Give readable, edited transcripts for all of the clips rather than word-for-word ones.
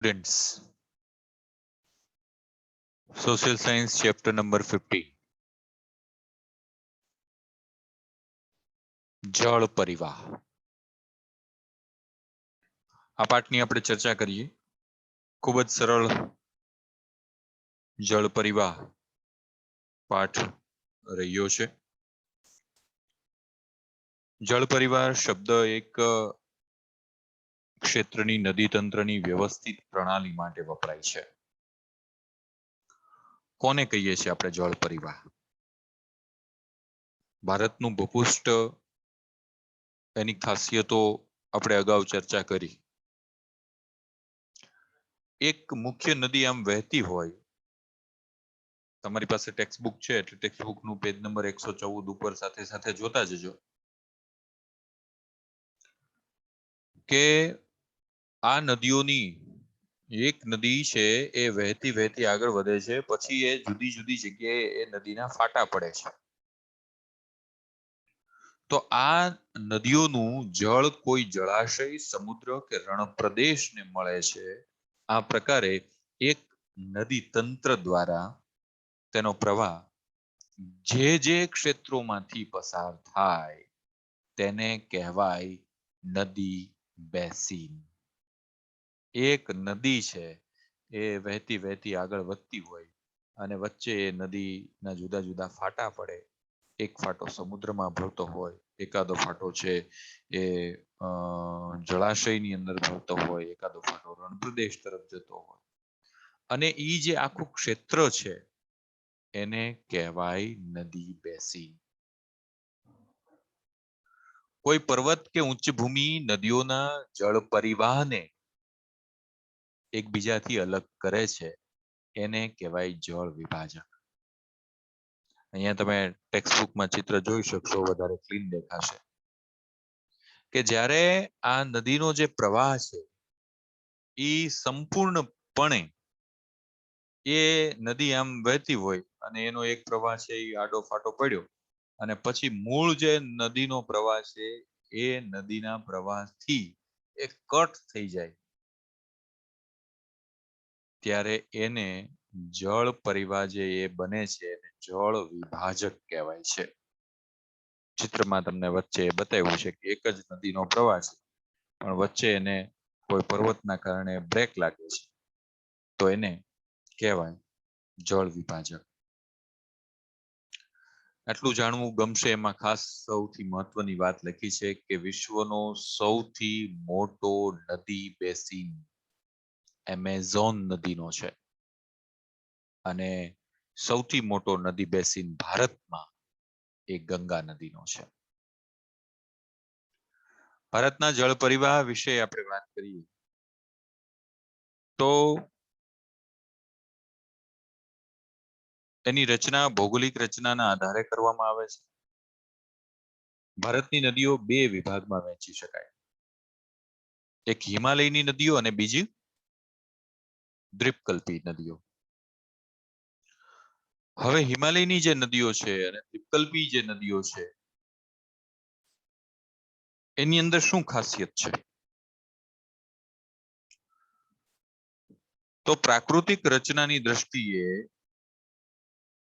Students, Social Science chapter number 50. જળ પરિવાહ. આ પાઠની આપણે ચર્ચા કરીએ. ખૂબ જ સરળ જળ પરિવાહ પાઠ રહ્યો છે. જળ પરિવાહ શબ્દ એક ક્ષેત્રની નદી તંત્રની વ્યવસ્થિત પ્રણાલી માટે વપરાય છે. કોને કહીએ છીએ આપણે જળ પરિવાહ? ભારતનું ભૂપૃષ્ઠ, એની ખાસિયતો આપણે અગાઉ ચર્ચા કરી. એક મુખ્ય નદી આમ વહેતી હોય, તમારી પાસે ટેક્સ્ટ બુક છે એટલે ટેક્સ્ટ બુક નું પેજ નંબર 114 ઉપર સાથે સાથે જોતા જજો કે આ નદીઓની એક નદી છે એ વહેતી વહેતી આગળ વધે છે, પછી એ જુદી જુદી જગ્યાએ એ નદીના ફાટા પડે છે. તો આ નદીઓનું જળ કોઈ જળાશય, સમુદ્ર કે રણ પ્રદેશને મળે છે. આ પ્રકારે એક નદી તંત્ર દ્વારા તેનો પ્રવાહ જે જે ક્ષેત્રોમાંથી પસાર થાય તેને કહેવાય નદી બેસીન. એક નદી છે એ વહેતી વહેતી આગળ વધતી હોય અને વચ્ચે એ નદીના જુદા જુદા ફાટા પડે. એક ફાટો સમુદ્રમાં ભળતો હોય, એકાદો ફાટો છે એ જળાશયની અંદર ભળતો હોય, એકાદો ફાટો રણપ્રદેશ તરફ જતો હોય, અને ઈ જે આખું ક્ષેત્ર છે એને કહેવાય નદી બેસીન. કોઈ પર્વત કે ઉચ્ચ ભૂમિ નદીઓના જળ પરિવાહને એકબીજાથી અલગ કરે છે એને કહેવાય જળ વિભાજક. અહીંયા તમે ટેક્સ્ટ બુકમાં ચિત્ર જોઈ શકશો, વધારે ક્લીન દેખાશે કે જ્યારે આ નદીનો જે પ્રવાહ છે એ સંપૂર્ણપણે એ નદી આમ વહેતી હોય અને એનો એક પ્રવાહ છે એ આડો ફાટો પડ્યો અને પછી મૂળ જે નદીનો પ્રવાહ છે એ નદીના પ્રવાહથી એ કટ થઈ જાય ત્યારે એને જળ પરિવાહ જે એ બને છે એને જળ વિભાજક કહેવાય છે. ચિત્રમાં તમને વચ્ચે બતાવ્યું છે કે એક જ નદીનો પ્રવાહ છે પણ વચ્ચે એને કોઈ પર્વતના કારણે બ્રેક લાગે છે તો એને કહેવાય જળ વિભાજક. આટલું જાણવું ગમશે. એમાં ખાસ સૌથી મહત્વની વાત લખી છે કે વિશ્વનો સૌથી મોટો નદી બેસીન એમેઝોન નદીનો છે અને સૌથી મોટો નદી બેસીન ભારતમાં એ ગંગા નદીનો છે. ભારતના જળ પરિવાહ વિશે આપણે વાત કરીએ તો એની રચના ભૌગોલિક રચનાના આધારે કરવામાં આવે છે. ભારતની નદીઓ બે વિભાગમાં વહેંચી શકાય, એક હિમાલયની નદીઓ અને બીજી દ્વીપકલ્પી નદીઓ. હવે હિમાલયની જે નદીઓ છે અને દ્વીપકલ્પી જે નદીઓ છે એની અંદર શું ખાસિયત છે? તો પ્રાકૃતિક રચનાની દ્રષ્ટિએ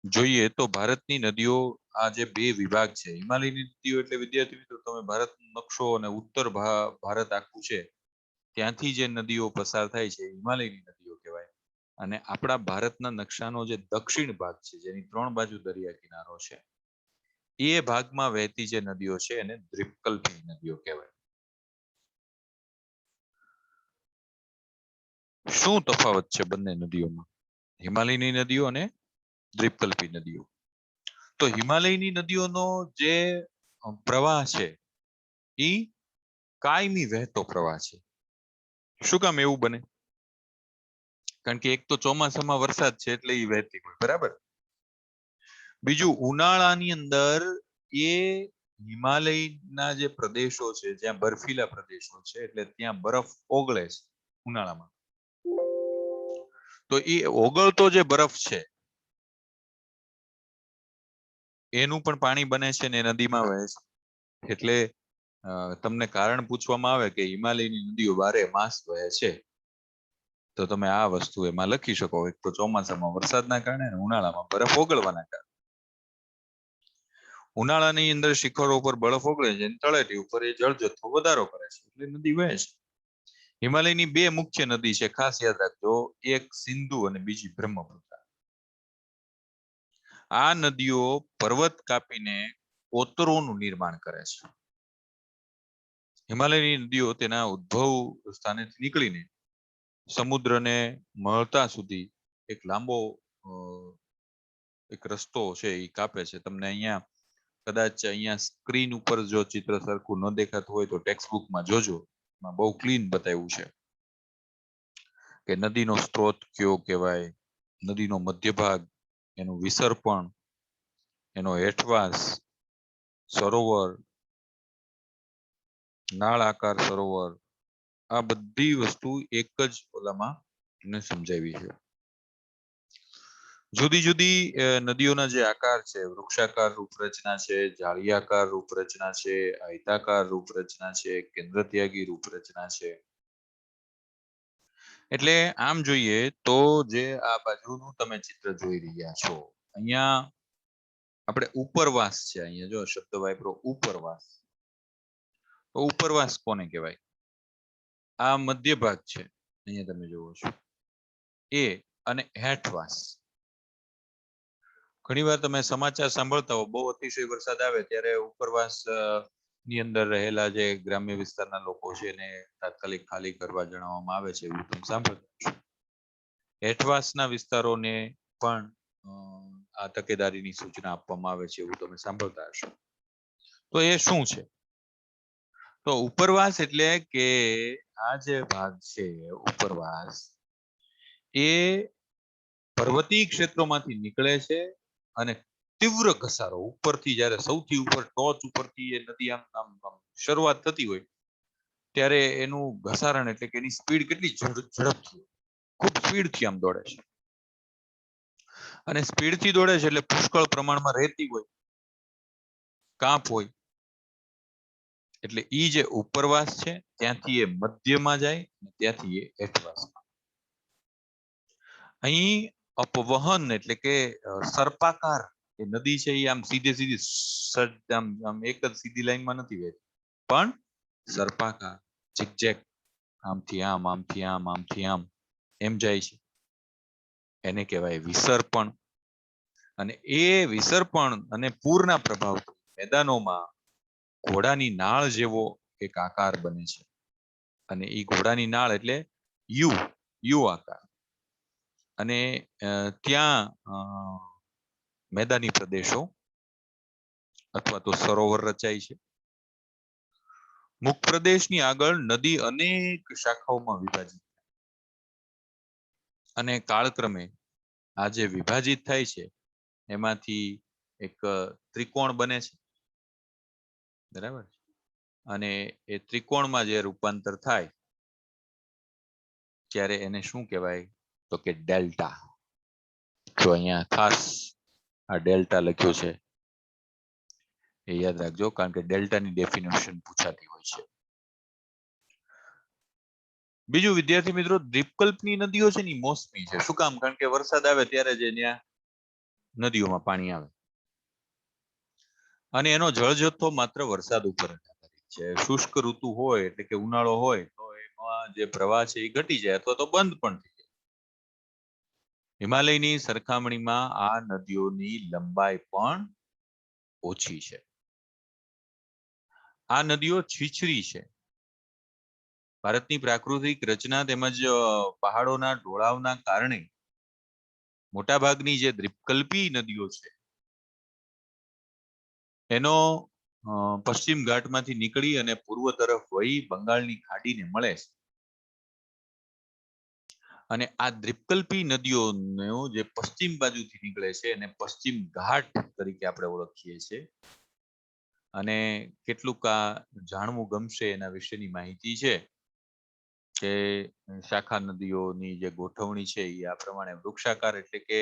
જોઈએ તો ભારતની નદીઓ આ જે બે વિભાગ છે, હિમાલયની નદીઓ એટલે વિદ્યાર્થી મિત્રો તમે ભારત નકશો અને ઉત્તર ભારત આખું છે ત્યાંથી જે નદીઓ પસાર થાય છે હિમાલયની નદીઓ કહેવાય. અને આપણા ભારતના નકશાનો જે દક્ષિણ ભાગ છે જેની 3 બાજુ દરિયા કિનારો છે એ ભાગમાં વહેતી જે નદીઓ છે એને દ્વીપકલ્પી નદીઓ કહેવાય. શું તફાવત છે બંને નદીઓમાં, હિમાલયની નદીઓ અને દ્વીપકલ્પી નદીઓ? તો હિમાલયની નદીઓનો જે પ્રવાહ છે એ કાયમી વહેતો પ્રવાહ છે. શું કામ એવું બને? કારણ કે એક તો ચોમાસામાં વરસાદ છે એટલે એ વહેતી હોય, બરાબર. બીજું ઉનાળાની અંદર એ હિમાલયના જે પ્રદેશો છે જ્યાં બર્ફીલા પ્રદેશો છે એટલે ત્યાં બરફ ઓગળે છે ઉનાળામાં. તો એ ઓગળતો જે બરફ છે એનું પણ પાણી બને છે ને નદીમાં વહે છે. એટલે તમને કારણ પૂછવામાં આવે કે હિમાલયની નદીઓ 12 માસ વહે છે તો તમે આ વસ્તુ એમાં લખી શકો. એક તો ચોમાસામાં વરસાદના કારણે અને ઉનાળામાં બરફ ઓગળવાના કારણે. ઉનાળાની અંદર શિખરો ઉપર બરફ ઓગળે છે અને તળેટી ઉપર એ જળ જથ્થો વધારો કરે છે એટલે નદી વહે છે. હિમાલયની બે મુખ્ય નદી છે, ખાસ યાદ રાખજો, એક સિંધુ અને બીજી બ્રહ્મપુત્રા. આ નદીઓ પર્વત કાપીને કોતરોનું નિર્માણ કરે છે. હિમાલયની નદીઓ તેના ઉદ્ભવ સ્થાનેથી નીકળીને સમુદ્રને મળતા સુધી એક લાંબો એક રસ્તો છે એ કાપે છે. તમને અહીંયા કદાચ અહીંયા સ્ક્રીન ઉપર જો ચિત્ર સરખું ન દેખાતું હોય તો ટેક્સ્ટ બુકમાં જોજો, એમાં બહુ ક્લીન બતાવ્યું છે કે નદીનો સ્ત્રોત કયો કહેવાય, નદીનો મધ્ય ભાગ, એનું વિસર્પણ, એનો હેઠવાસ, સરોવર, નાળ આકાર સરોવર, આ બધી વસ્તુ એક જ ઓલામાં એને સમજાવી છે. જુદી જુદી નદીઓના જે આકાર છે, વૃક્ષાકાર રૂપરચના છે, જાળીયાકાર રૂપરચના છે, આયતાકાર રૂપરચના છે, કેન્દ્રત્યાગી રૂપરચના છે. એટલે આમ જોઈએ તો જે આ બાજુનું તમે ચિત્ર જોઈ રહ્યા છો, અહીંયા આપણે ઉપરવાસ છે. અહીંયા જો શબ્દ વાપરો ઉપરવાસ. તો ઉપરવાસ કોને કહેવાય? આ મધ્ય ભાગ છે, અહીંયા તમે જોવો છો એ, અને હેઠવાસ. ઘણીવાર તમે સમાચાર સાંભળતા હો, બહુ અતિશય વરસાદ આવે ત્યારે ઉપરવાસ ની અંદર રહેલા જે ગ્રામ્ય વિસ્તારના લોકો છે એને તાત્કાલિક ખાલી કરવા જણાવવામાં આવે છે, એવું તમે સાંભળતા હશો. હેઠવાસના વિસ્તારોને પણ આ તકેદારીની સૂચના આપવામાં આવે છે, એવું તમે સાંભળતા હશો. તો એ શું છે? તો ઉપરવાસ એટલે કે આ જે ભાગ છે ઉપરવાસ, એ પર્વતીય ક્ષેત્રોમાંથી નીકળે છે અને તીવ્ર ઘસારો ઉપરથી, જ્યારે સૌથી ઉપર ટોચ ઉપરથી એ નદી આમ શરૂઆત થતી હોય ત્યારે એનું ઘસારણ એટલે કે એની સ્પીડ કેટલી ઝડપથી, ખૂબ સ્પીડથી આમ દોડે છે. અને સ્પીડથી દોડે છે એટલે પુષ્કળ પ્રમાણમાં રેતી હોય, કાંપ હોય. એટલે ઈ જે ઉપરવાસ છે ત્યાંથી એ મધ્યમાં જાય, ત્યાંથી એ હેઠવાસમાં. અહીં અપવહન એટલે કે સર્પાકાર એ નદી છે, એ આમ સીધી આમ એક જ સીધી લાઈનમાં નથી વહેતી, પણ સર્પાકાર, ઝિગઝેગ, આમથી આમ, આમથી આમ, આમથી આમ એમ જાય છે. એને કહેવાય વિસર્પણ. અને એ વિસર્પણ અને પૂરના પ્રભાવથી મેદાનોમાં ઘોડાની નાળ જેવો એક આકાર બને છે. અને એ ઘોડાની નાળ એટલે યુ આકાર. અને ત્યાં મેદાની પ્રદેશો અથવા તો સરોવર રચાય છે. મુખ પ્રદેશની આગળ નદી અનેક શાખાઓમાં વિભાજિત, અને કાળક્રમે આ જે વિભાજિત થાય છે એમાંથી એક ત્રિકોણ બને છે, બરાબર. અને એ ત્રિકોણમાં જે રૂપાંતર થાય ત્યારે એને શું કહેવાય? તો કે ડેલ્ટા. જો અહીંયા ખાસ આ ડેલ્ટા લખ્યું છે, એ યાદ રાખજો, કારણ કે ડેલ્ટાની ડેફિનેશન પૂછાતી હોય છે. બીજું વિદ્યાર્થી મિત્રો, દ્વીપકલ્પની નદીઓ છે ને મોસમી છે. શું કામ? કારણ કે વરસાદ આવે ત્યારે જ ત્યાં નદીઓમાં પાણી આવે, અને એનો જળ જથ્થો માત્ર વરસાદ ઉપર આધારિત છે. શુષ્ક ઋતુ હોય એટલે કે ઉનાળો હોય તો એમાં જે પ્રવાહ છે એ ઘટી જાય અથવા તો બંધ પણ થઈ જાય. હિમાલયની સરખામણીમાં આ નદીઓની લંબાઈ પણ ઓછી છે. આ નદીઓ છીછરી છે. ભારતની પ્રાકૃતિક રચના તેમજ પહાડોના ઢોળાવના કારણે મોટાભાગની જે દ્વીપકલ્પી નદીઓ છે એનો પશ્ચિમ ઘાટમાંથી નીકળી અને પૂર્વ તરફ વહી બંગાળની ખાડીને મળે છે. અને આ દ્વીપકલ્પી નદીઓનો જે પશ્ચિમ બાજુથી નીકળે છે એને પશ્ચિમ ઘાટ તરીકે આપણે ઓળખીએ છીએ. અને કેટલુંક આ જાણવું ગમશે એના વિશેની માહિતી છે કે શાખા નદીઓની જે ગોઠવણી છે એ આ પ્રમાણે વૃક્ષાકાર એટલે કે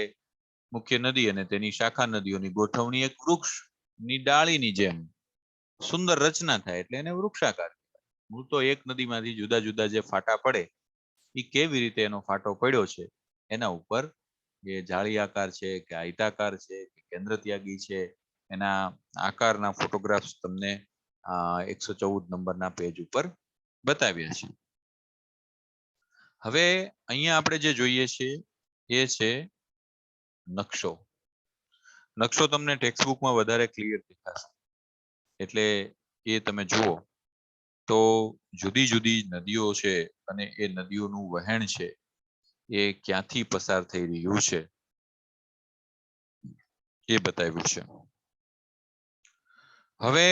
મુખ્ય નદી અને તેની શાખા નદીઓની ગોઠવણી એક વૃક્ષની ડાળીની જેમ સુંદર રચના થાય એટલે એને વૃક્ષાકાર. મૂળ તો એક નદીમાંથી જુદા જુદા જે ફાટા પડે એ કેવી રીતે એનો ફાટો પડ્યો છે એના ઉપર એ જાળી આકાર છે કે આયતાકાર છે કે કેન્દ્ર ત્યાગી છે એના આકારના ફોટોગ્રાફ્સ તમને 114 નંબરના પેજ ઉપર બતાવ્યા છે. હવે અહીંયા આપણે જે જોઈએ છે એ છે નકશો. નકશો તમને ટેક્સ્ટબુકમાં વધારે ક્લિયર દેખાશે, એટલે એ તમે જુઓ તો જુદી જુદી નદીઓ છે અને એ નદીઓનું વહેણ છે એ ક્યાંથી પસાર થઈ રહ્યું છે એ બતાવ્યું છે. હવે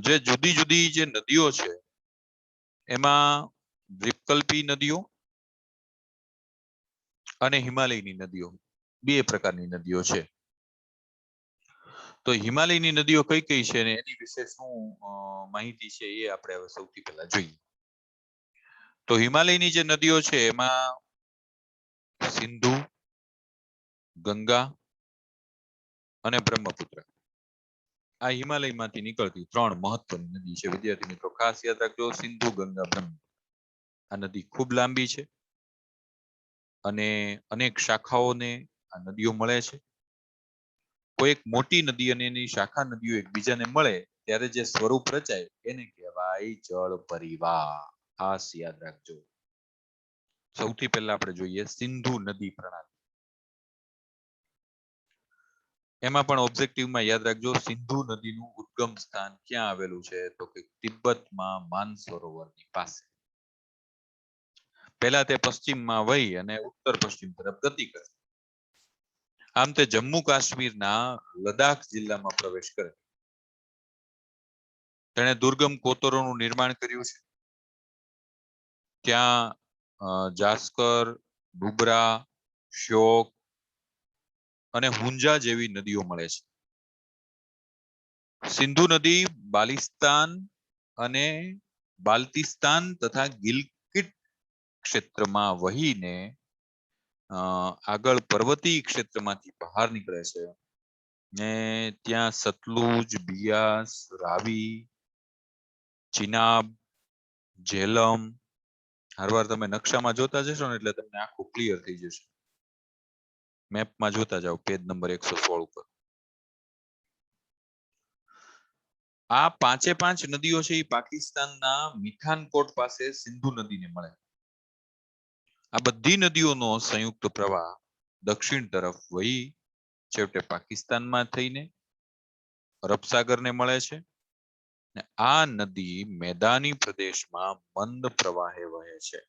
જે જુદી જુદી જે નદીઓ છે એમાં દ્વીપકલ્પી નદીઓ અને હિમાલયની નદીઓ બે પ્રકારની નદીઓ છે. તો હિમાલયની નદીઓ કઈ કઈ છે અને એની વિશે શું માહિતી છે એ આપણે હવે સૌથી પહેલા જોઈએ. તો હિમાલયની જે નદીઓ છે એમાં સિંધુ, ગંગા અને બ્રહ્મપુત્ર આ હિમાલયમાંથી નીકળતી 3 મહત્વની નદી છે. વિદ્યાર્થી મિત્રો ખાસ યાદ રાખજો, સિંધુ, ગંગા, બ્રહ્મપુત્ર. આ નદી ખૂબ લાંબી છે અને અનેક શાખાઓને આ નદીઓ મળે છે. કોઈ એક મોટી નદી અને એની શાખા નદીઓ એકબીજાને મળે ત્યારે જે સ્વરૂપ રચાય એને કહેવાય જળ પરિવાહ. ખાસ યાદ રાખજો. સૌથી પહેલા આપણે જોઈએ સિંધુ નદી પ્રણાલી. એમાં પણ ઓબ્જેક્ટિવમાં યાદ રાખજો, સિંધુ નદીનું ઉદ્ગમ સ્થાન ક્યાં આવેલું છે તો કે તિબ્બતમાં માનસરોવરની પાસે. પહેલા તે પશ્ચિમમાં વહી અને ઉત્તર પશ્ચિમ તરફ ગતિ કરે. આમ તે જમ્મુ કાશ્મીરના લદાખ જિલ્લામાં પ્રવેશ કરે. તેણે દુર્ગમ કોતરોનું નિર્માણ કર્યું છે. ત્યાં જાસ્કર, નુબ્રા, શ્યોક અને હુંજા જેવી નદીઓ મળે છે. સિંધુ નદી બાલિસ્તાન અને બાલ્તિસ્તાન તથા ગિલગિટ ક્ષેત્રમાં વહીને આગળ પર્વતીય ક્ષેત્રમાંથી બહાર નીકળે છે ને ત્યાં સતલુજ, બિયાસ, રાવી, ચિનાબ, ઝેલમ હરવાર તમે નકશામાં જોતા જશો ને એટલે તમને આખું ક્લિયર થઈ જશે. મેપમાં જોતા જાઓ પેજ નંબર 116 ઉપર. આ 5 નદીઓ છે એ પાકિસ્તાનના મિઠાનકોટ પાસે સિંધુ નદીને મળે. આ બધી નદીઓનો સંયુક્ત પ્રવાહ દક્ષિણ તરફ વહી છેવટે પાકિસ્તાનમાં થઈને અરબ સાગરને મળે છે. આ નદી મેદાની પ્રદેશમાં મંદ પ્રવાહે વહે છે.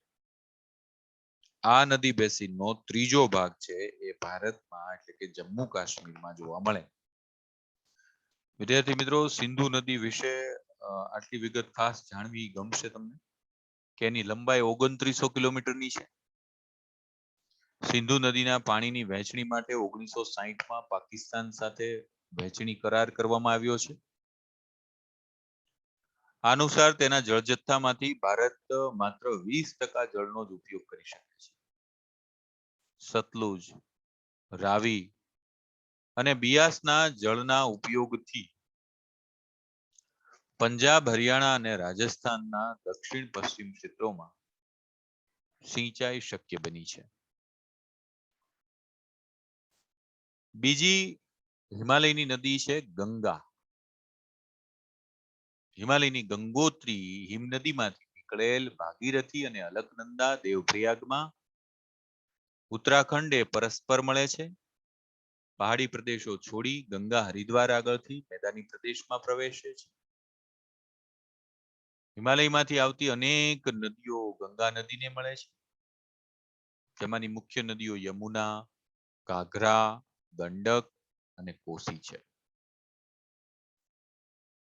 આ નદી બેસીનનો ત્રીજો ભાગ છે એ ભારતમાં એટલે કે જમ્મુ કાશ્મીરમાં જોવા મળે. વિદ્યાર્થી મિત્રો, સિંધુ નદી વિશે આટલી વિગત ખાસ જાણવી ગમશે તમને કે એની લંબાઈ 2900 કિલોમીટરની છે. સિંધુ નદીના પાણીની વહેંચણી માટે 1960માં પાકિસ્તાન સાથે વહેંચણી કરાર કરવામાં આવ્યો છે. અનુસાર તેના જળજથ્થામાંથી ભારત માત્ર 20% જળનો જ ઉપયોગ કરી શકે છે. સતલુજ, રાવી અને બિયાસના જળના ઉપયોગથી પંજાબ, હરિયાણા અને રાજસ્થાનના દક્ષિણ પશ્ચિમ ક્ષેત્રોમાં સિંચાઈ શક્ય બની છે. બીજી હિમાલયની નદી છે ગંગા. હિમાલયની ગંગોત્રી હિમનદીમાંથી નીકળેલ ભાગીરથી અને અલકનંદા દેવપ્રયાગમાં ઉત્તરાખંડ એ પરસ્પર મળે છે. પહાડી પ્રદેશો છોડી ગંગા હરિદ્વાર આગળથી મેદાની પ્રદેશમાં પ્રવેશે છે. હિમાલયમાંથી આવતી અનેક નદીઓ ગંગા નદીને મળે છે. જેમાંની મુખ્ય નદીઓ યમુના, ઘાઘરા, ગંડક અને કોસી છે.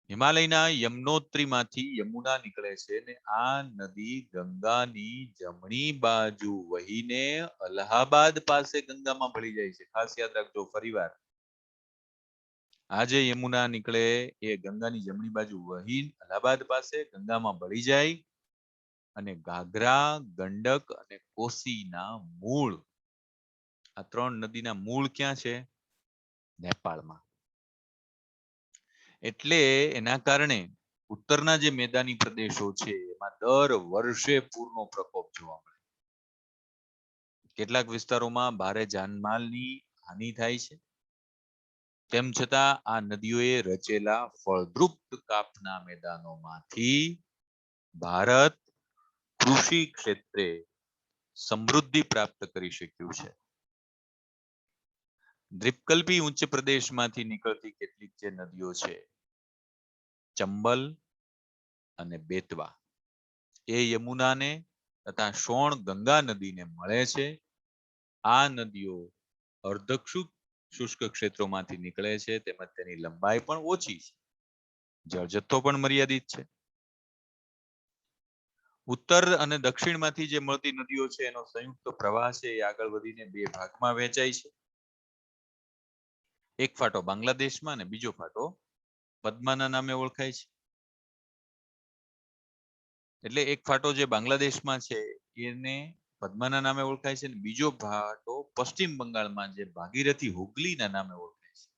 હિમાલયના યમનોત્રીમાંથી યમુના નીકળે છે અને આ નદી ગંગાની જમણી બાજુ વહીને અલ્હાબાદ પાસે ગંગામાં ભળી જાય છે. ખાસ યાદ રાખજો ફરીવાર. આ જે યમુના નીકળે એ ગંગાની જમણી બાજુ વહી અલ્હાબાદ પાસે ગંગામાં ભળી જાય અને ઘાઘરા, ગંડક અને કોસીના મૂળ, આ 3 નદીના મૂળ ક્યાં છે? નેપાળમાં. એટલે એના કારણે ઉત્તરના જે મેદાની પ્રદેશો છે એમાં દર વર્ષે પૂરનો પ્રકોપ જોવા મળે. કેટલાક વિસ્તારોમાં ભારે જાનમાલની હાનિ થાય છે. તેમ છતાં આ નદીઓએ રચેલા ફળદ્રુપ કાપના મેદાનોમાંથી ભારત કૃષિ ક્ષેત્રે સમૃદ્ધિ પ્રાપ્ત કરી શક્યું છે. દ્વીપકલ્પી ઉચ્ચ પ્રદેશમાંથી નીકળતી કેટલીક જે નદીઓ છે, ચંબલ અને બેતવા, એ યમુનાને તથા સોણ ગંગા નદીને મળે છે. આ નદીઓ શુષ્ક ક્ષેત્રોમાંથી નીકળે છે, તેમજ તેની લંબાઈ પણ ઓછી છે. જળજથ્થો પણ મર્યાદિત છે. ઉત્તર અને દક્ષિણમાંથી જે મળતી નદીઓ છે એનો સંયુક્ત પ્રવાહ છે એ આગળ વધીને બે ભાગમાં વહેંચાય છે. એક ફાટો બાંગ્લાદેશમાં અને બીજો ફાટો પદ્માના નામે ઓળખાય છે. એટલે એક ફાટો જે બાંગ્લાદેશમાં છે એને પદ્માના નામે ઓળખાય છે, અને બીજો ફાટો પશ્ચિમ બંગાળમાં જે ભાગીરથી હુગલીના નામે ઓળખાય છે.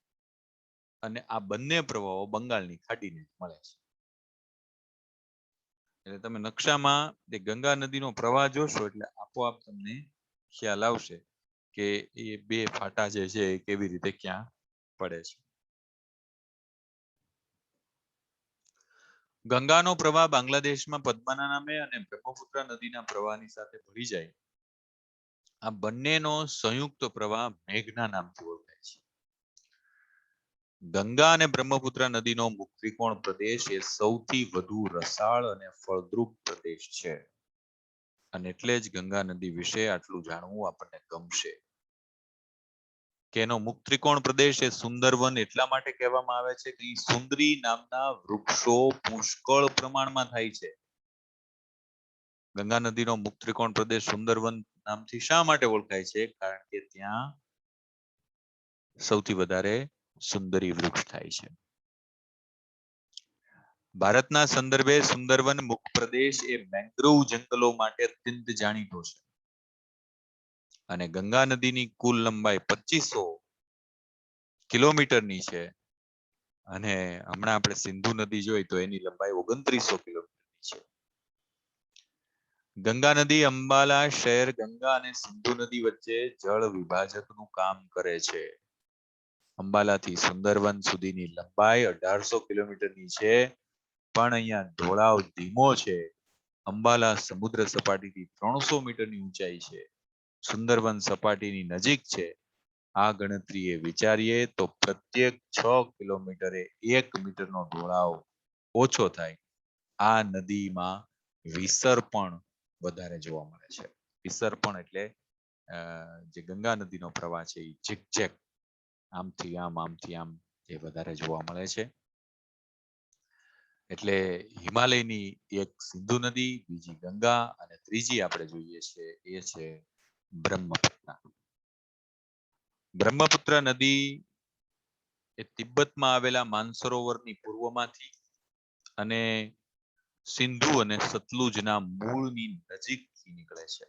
અને આ બંને પ્રવાહો બંગાળની ખાડીને મળે છે. એટલે તમે નકશામાં જે ગંગા નદીનો પ્રવાહ જોશો એટલે આપોઆપ તમને ખ્યાલ આવશે કે એ બે ફાટા જે છે એ કેવી રીતે ક્યાં પડે છે. ગંગાનો પ્રવાહ બાંગ્લાદેશમાં પદ્માના નામે અને બ્રહ્મપુત્ર નદીના પ્રવાહની સાથે ભળી જાય, આ બંનેનો સંયુક્ત પ્રવાહ મેઘના નામથી ઓળખાય છે. ગંગા અને બ્રહ્મપુત્ર નદીનો મુખ ત્રિકોણ પ્રદેશ એ સૌથી વધુ રસાળ અને ફળદ્રુપ પ્રદેશ છે. અને એટલે જ ગંગા નદી વિશે આટલું જાણવું આપણને ગમશે. કે એનો મુખ ત્રિકોણ પ્રદેશ એ સુંદરવન એટલા માટે કહેવામાં આવે છે કે સુંદરી નામના વૃક્ષો પુષ્કળ પ્રમાણમાં થાય છે. ગંગા નદીનો મુખ ત્રિકોણ પ્રદેશ સુંદરવન નામથી શા માટે ઓળખાય છે? કારણ કે ત્યાં સૌથી વધારે સુંદરી વૃક્ષ થાય છે. ભારતના સંદર્ભે સુંદરવન મુખ પ્રદેશ એ મેંગ્રોવ જંગલો માટે અત્યંત જાણીતો છે. અને ગંગા નદીની કુલ લંબાઈ 2500 કિલોમીટરની છે. અને હમણાં આપણે સિંધુ નદી જોઈ તો એની લંબાઈ 2900 કિલોમીટરની છે. ગંગા નદી અંબાલા શહેર ગંગા અને સિંધુ નદી વચ્ચે જળ વિભાજકનું કામ કરે છે. અંબાલાથી સુંદરવન સુધીની લંબાઈ 1800 કિલોમીટરની છે. પણ અહીંયા ઢોળાવ ધીમો છે. અંબાલા સમુદ્ર સપાટીથી 300 મીટરની ઊંચાઈ છે. સુંદરવન સપાટીની નજીક છે. આ ગણતરીએ વિચારીએ તો પ્રત્યેક 6 કિલોમીટરે 1 મીટરનો ઢોળાવ ઓછો થાય. આ નદીમાં વિસર્પણ વધારે જોવા મળે છે. વિસર્પણ એટલે જે ગંગા નદીનો પ્રવાહ છે એ ઝીકઝેક આમથી આમ એ વધારે જોવા મળે છે. એટલે હિમાલયની એક સિંધુ નદી, બીજી ગંગા અને ત્રીજી આપણે જોઈએ છે એ છે બ્રહ્મપુત્ર. બ્રહ્મપુત્ર નદી એ તિબ્બતમાં આવેલા માનસરોવરની પૂર્વમાંથી અને સિંધુ અને સતલુજના મૂળની નજીકથી નીકળે છે.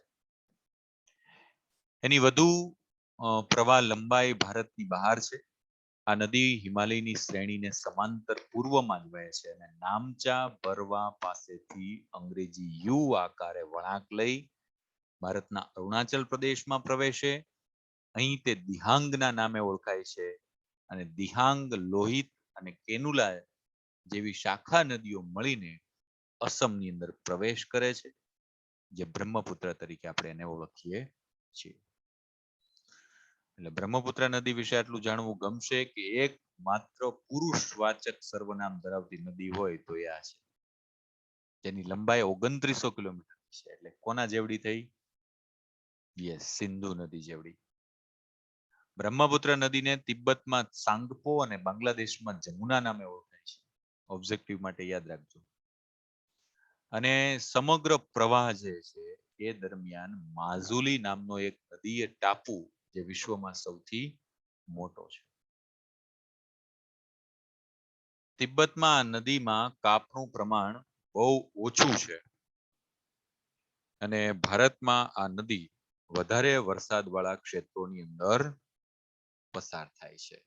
એની વધુ પ્રવાહ લંબાઈ ભારતની બહાર છે. આ નદી હિમાલયની શ્રેણીને સમાંતર પૂર્વમાં જ વહે છે અને નામચા બરવા પાસેથી અંગ્રેજી યુ આકારે વળાંક લઈ ભારતના અરુણાચલ પ્રદેશમાં પ્રવેશે. અહીં તે દિહાંગના નામે ઓળખાય છે. અને દિહાંગ, લોહિત અને કેનુલા જેવી શાખા નદીઓ મળીને અસમની અંદર પ્રવેશ કરે છે, જે બ્રહ્મપુત્ર તરીકે આપણે એને ઓળખીએ છીએ. એટલે બ્રહ્મપુત્ર નદી વિશે આટલું જાણવું ગમશે કે એક માત્ર પુરુષવાચક સર્વનામ ધરાવતી નદી હોય તો એ આ છે, જેની લંબાઈ 2900 કિલોમીટર છે. એટલે કોના જેવડી થઈ? યસ, સિંધુ નદી જેવડી. બ્રહ્મપુત્ર નદીને તિબ્બતમાં સાંગપો અને બાંગ્લાદેશમાં જમુના નામે ઓળખાય છે. ઓબ્જેક્ટિવ માટે યાદ રાખજો. અને સમગ્ર પ્રવાહ જે છે એ દરમિયાન માઝુલી નામનો એક નદીય ટાપુ જે વિશ્વમાં સૌથી મોટો છે. તિબ્બતમાં આ નદીમાં કાપનું પ્રમાણ બહુ ઓછું છે. અને ભારતમાં આ નદી વધારે વરસાદવાળા ક્ષેત્રોની અંદર પસાર થાય છે.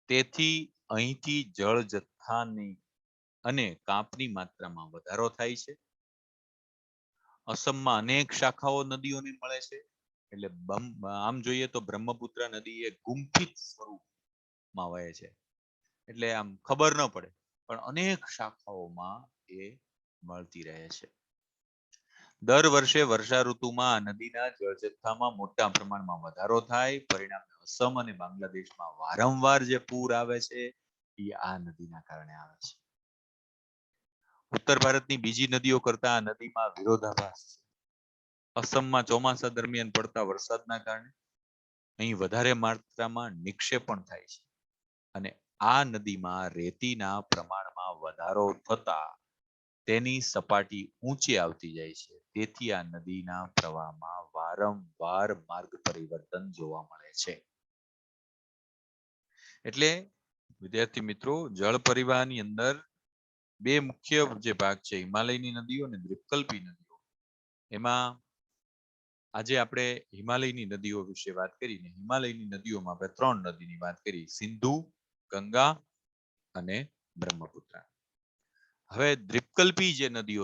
તેથી અહીંથી જળ જથ્થાની અને કાપની માત્રામાં વધારો થાય છે. અસમમાં અનેક શાખાઓ નદીઓની મળે છે. એટલે આમ જોઈએ તો બ્રહ્મપુત્ર નદી એ ગુંફિત સ્વરૂપમાં વહે છે, એટલે આમ ખબર ન પડે, પણ અનેક શાખાઓમાં એ મળતી રહે છે. દર વર્ષે વર્ષા ઋતુમાં આ નદીના જળજથ્થામાં મોટા પ્રમાણમાં વધારો થાય, પરિણામે અસમ અને બાંગ્લાદેશમાં વારંવાર જે પૂર આવે છે એ આ નદીના કારણે આવે છે. ઉત્તર ભારતની બીજી નદીઓ કરતા આ નદીમાં વિરોધાભાસ છે. અસમમાં ચોમાસા દરમિયાન પડતા વરસાદના કારણે અહીં વધારે માત્રામાં નિક્ષેપ પણ થાય છે, અને આ નદીમાં રેતીના પ્રમાણમાં વધારો થતા તેની સપાટી ઊંચી આવતી જાય છે. તેથી આ નદીના પ્રવાહમાં વારંવાર માર્ગ પરિવર્તન જોવા મળે છે. એટલે વિદ્યાર્થી મિત્રો, જળ પરિવહનની અંદર બે મુખ્ય જે ભાગ છે, હિમાલયની નદીઓ અને દ્વીપકલ્પી નદીઓ. એમાં આજે આપણે હિમાલયની નદીઓ વિશે વાત કરીને હિમાલયની નદીઓમાં આપણે 3 નદીની વાત કરી, સિંધુ, ગંગા અને બ્રહ્મપુત્ર. હવે દ્વીપકલ્પી જે નદીઓ